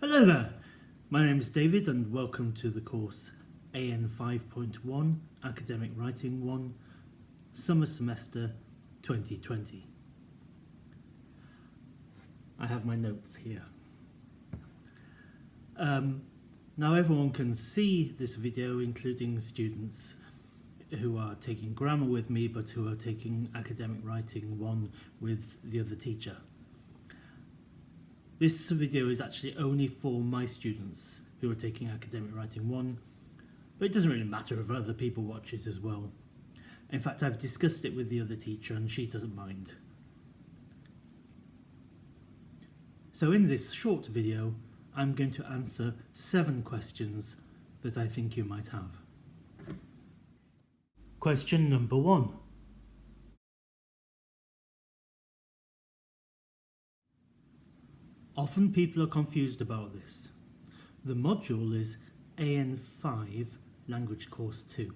Hello there, my name is David and welcome to the course AN 5.1 Academic Writing 1 Summer Semester 2020. I have my notes here. Now everyone can see this video, including students who are taking grammar with me but who are taking Academic Writing 1 with the other teacher. This video is actually only for my students who are taking Academic Writing 1, but it doesn't really matter if other people watch it as well. In fact, I've discussed it with the other teacher and she doesn't mind. So in this short video, I'm going to answer 7 questions that I think you might have. Question number 1. Often people are confused about this. The module is AN5 Language Course 2.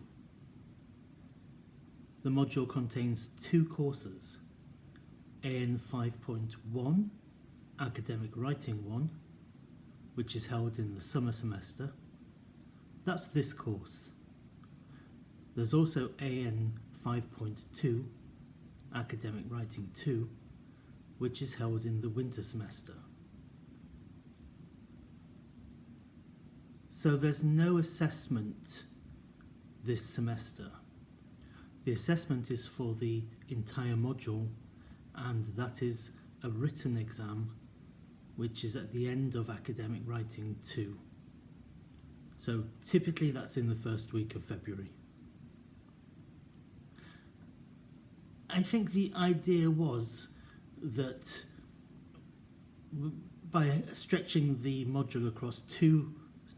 The module contains 2 courses, AN 5.1 Academic Writing 1, which is held in the summer semester. That's this course. There's also AN 5.2 Academic Writing 2, which is held in the winter semester. So there's no assessment this semester. The assessment is for the entire module, and that is a written exam, which is at the end of Academic Writing 2. So typically that's in the first week of February. I think the idea was that by stretching the module across 2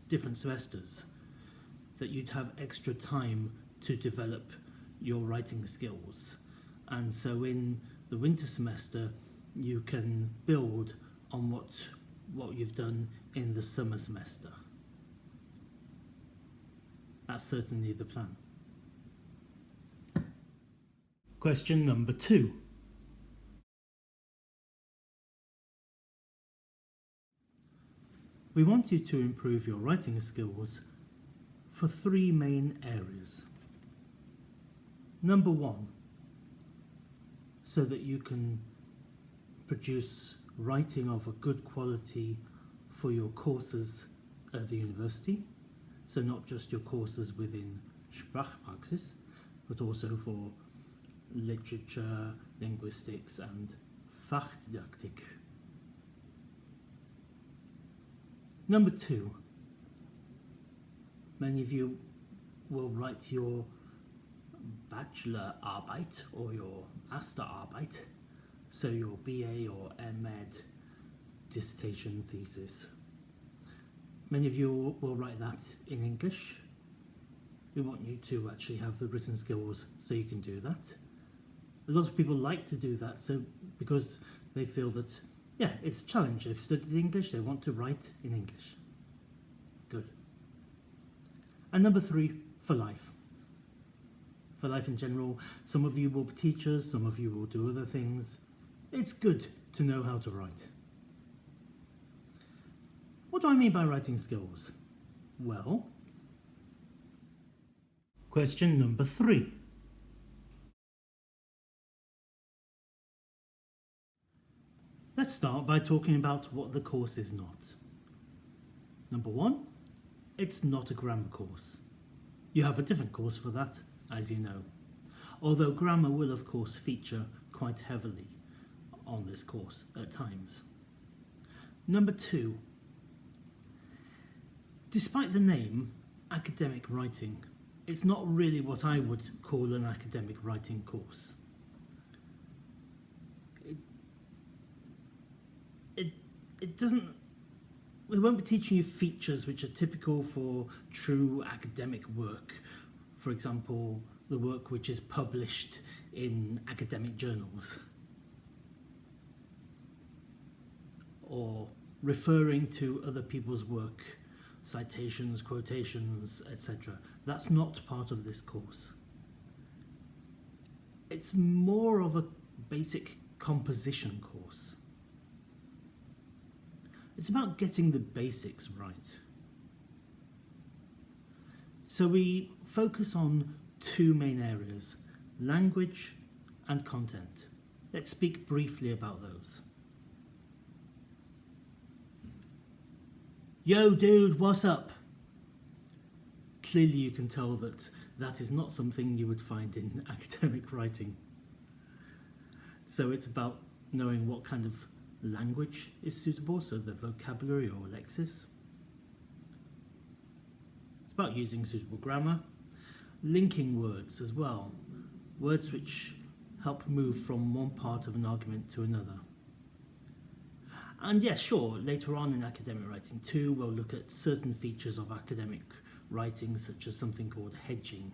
different semesters, that you'd have extra time to develop your writing skills. And so in the winter semester, you can build on what you've done in the summer semester. That's certainly the plan. Question number 2. We want you to improve your writing skills for 3 main areas. Number 1, so that you can produce writing of a good quality for your courses at the university, so not just your courses within Sprachpraxis, but also for literature, linguistics and Fachdidaktik. Number 2, many of you will write your Bachelorarbeit or your Masterarbeit, so your BA or MEd dissertation thesis. Many of you will write that in English. We want you to actually have the written skills so you can do that. A lot of people like to do that because they feel that, yeah, it's a challenge. They've studied English, they want to write in English. Good. And number 3, for life. For life in general, some of you will be teachers, some of you will do other things. It's good to know how to write. What do I mean by writing skills? Well, question number 3. Let's start by talking about what the course is not. Number 1, it's not a grammar course. You have a different course for that, as you know. Although grammar will of course feature quite heavily on this course at times. Number 2, despite the name, academic writing, it's not really what I would call an academic writing course. We won't be teaching you features which are typical for true academic work. For example, the work which is published in academic journals, or referring to other people's work, citations, quotations, etc. That's not part of this course. It's more of a basic composition course. It's about getting the basics right. So we focus on two main areas, language and content. Let's speak briefly about those. Yo dude, what's up? Clearly you can tell that that is not something you would find in academic writing. So it's about knowing what kind of language is suitable, so the vocabulary or lexis. It's about using suitable grammar, linking words as well, words which help move from one part of an argument to another. And yes, sure, later on in academic writing too, we'll look at certain features of academic writing, such as something called hedging.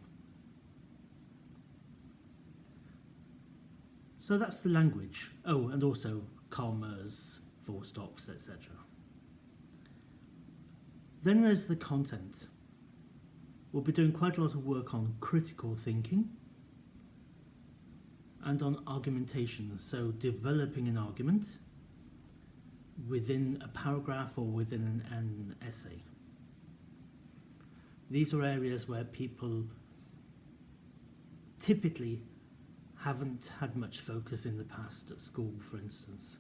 So that's the language. Oh, and also commas, full stops, etc. Then there's the content. We'll be doing quite a lot of work on critical thinking and on argumentation, so developing an argument within a paragraph or within an essay. These are areas where people typically haven't had much focus in the past at school, for instance.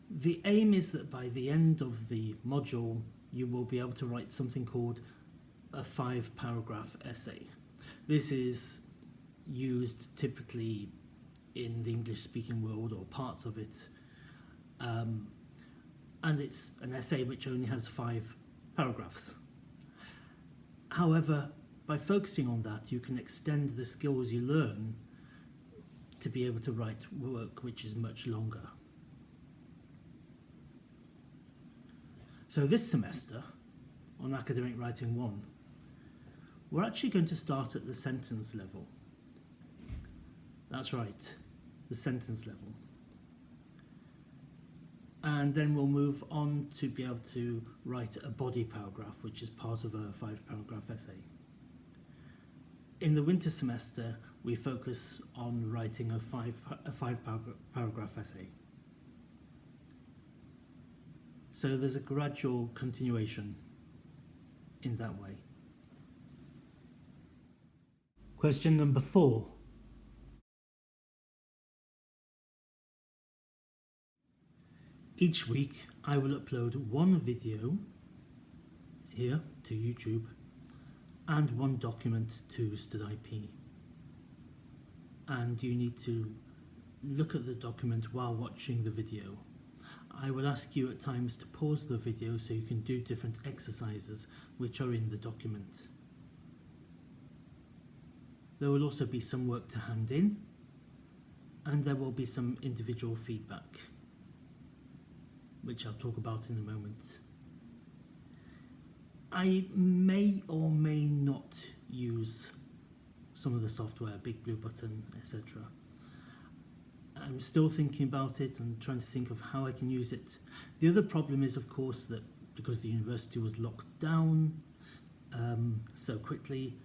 The aim is that by the end of the module, you will be able to write something called a 5-paragraph essay. This is used typically in the English-speaking world, or parts of it, and it's an essay which only has 5 paragraphs. However, by focusing on that, you can extend the skills you learn to be able to write work which is much longer. So this semester, on Academic Writing 1, we're actually going to start at the sentence level. That's right, the sentence level. And then we'll move on to be able to write a body paragraph, which is part of a 5-paragraph essay. In the winter semester, we focus on writing a 5-paragraph essay. So there's a gradual continuation in that way. Question number 4. Each week I will upload one video here to YouTube and one document to StudIP. And you need to look at the document while watching the video. I will ask you at times to pause the video so you can do different exercises which are in the document. There will also be some work to hand in, and there will be some individual feedback, which I'll talk about in a moment. I may or may not use some of the software, Big Blue Button, etc. I'm still thinking about it and trying to think of how I can use it. The other problem is, of course, that because the university was locked down so quickly,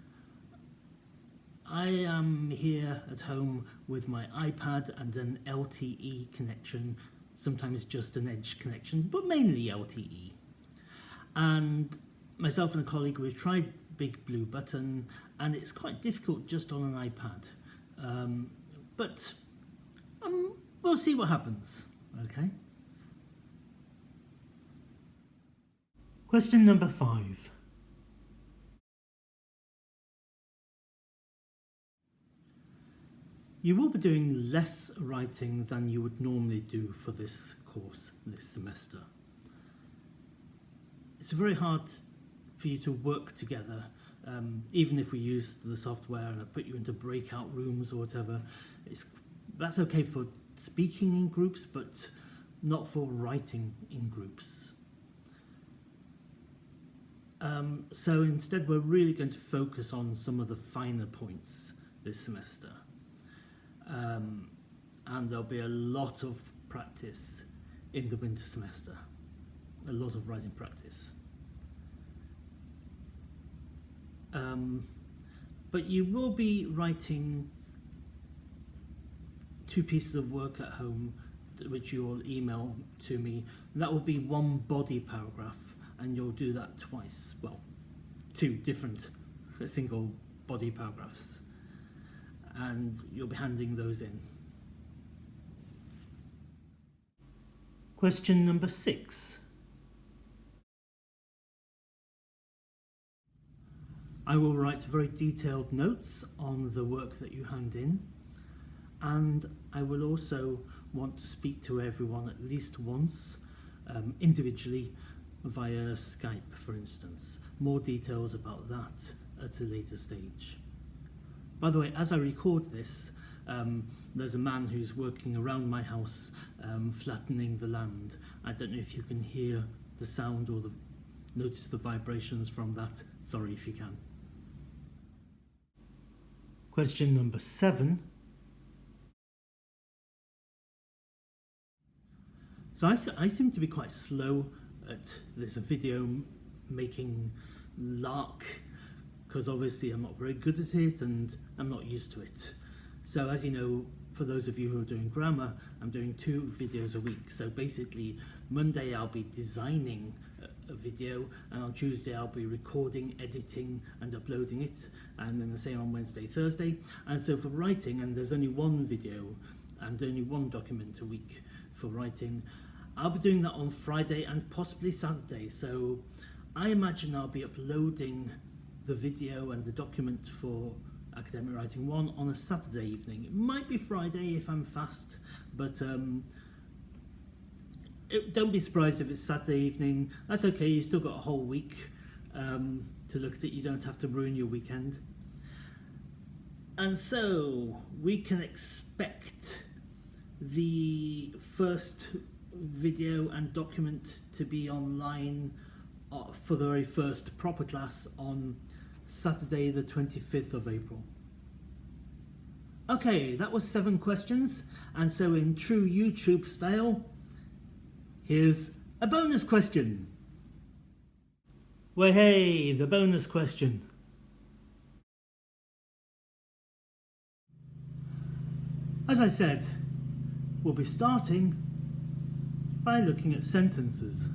I am here at home with my iPad and an LTE connection, sometimes just an Edge connection, but mainly LTE. And myself and a colleague, we've tried Big Blue Button, and it's quite difficult just on an iPad. But we'll see what happens, okay? Question number 5. You will be doing less writing than you would normally do for this course this semester. It's very hard for you to work together, even if we use the software and I put you into breakout rooms or whatever. That's okay for speaking in groups, but not for writing in groups. So instead we're really going to focus on some of the finer points this semester. And there'll be a lot of practice in the winter semester, a lot of writing practice. But you will be writing 2 pieces of work at home which you'll email to me. That will be one body paragraph, and you'll do that twice. Well, two different single body paragraphs, and you'll be handing those in. Question number 6. I will write very detailed notes on the work that you hand in, and I will also want to speak to everyone at least once, individually, via Skype, for instance. More details about that at a later stage. By the way, as I record this, there's a man who's working around my house, flattening the land. I don't know if you can hear the sound or notice the vibrations from that. Sorry if you can. Question number 7. So I seem to be quite slow at this video making lark, because obviously I'm not very good at it and I'm not used to it. So as you know, for those of you who are doing grammar, I'm doing 2 videos a week. So basically Monday I'll be designing a video, and on Tuesday I'll be recording, editing and uploading it, and then the same on Wednesday, Thursday. And so for writing, and there's only 1 video and only 1 document a week for writing, I'll be doing that on Friday and possibly Saturday. So I imagine I'll be uploading the video and the document for Academic Writing 1 on a Saturday evening. It might be Friday if I'm fast, but don't be surprised if it's Saturday evening. That's okay, you've still got a whole week to look at it. You don't have to ruin your weekend. And so we can expect the first video and document to be online for the very first proper class on Saturday the 25th of April. Okay, that was 7 questions, and so in true YouTube style, here's a bonus question. Well, hey, the bonus question. As I said, we'll be starting by looking at sentences.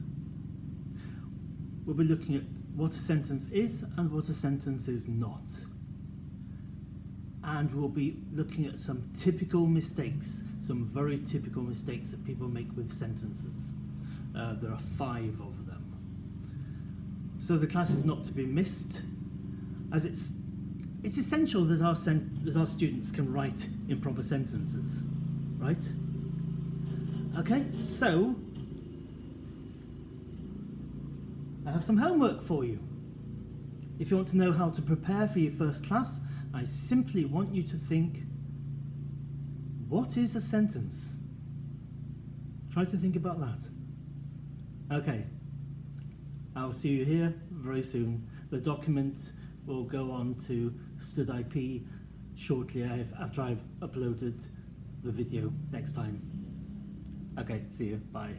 We'll be looking at what a sentence is and what a sentence is not. And we'll be looking at some typical mistakes, some very typical mistakes that people make with sentences. There are 5 of them. So the class is not to be missed, as it's essential that our students can write in proper sentences, right? Okay, so I have some homework for you. If you want to know how to prepare for your first class, I simply want you to think, what is a sentence? Try to think about that. Okay, I'll see you here very soon. The document will go on to StudIP shortly after I've uploaded the video next time. Okay, see you, bye.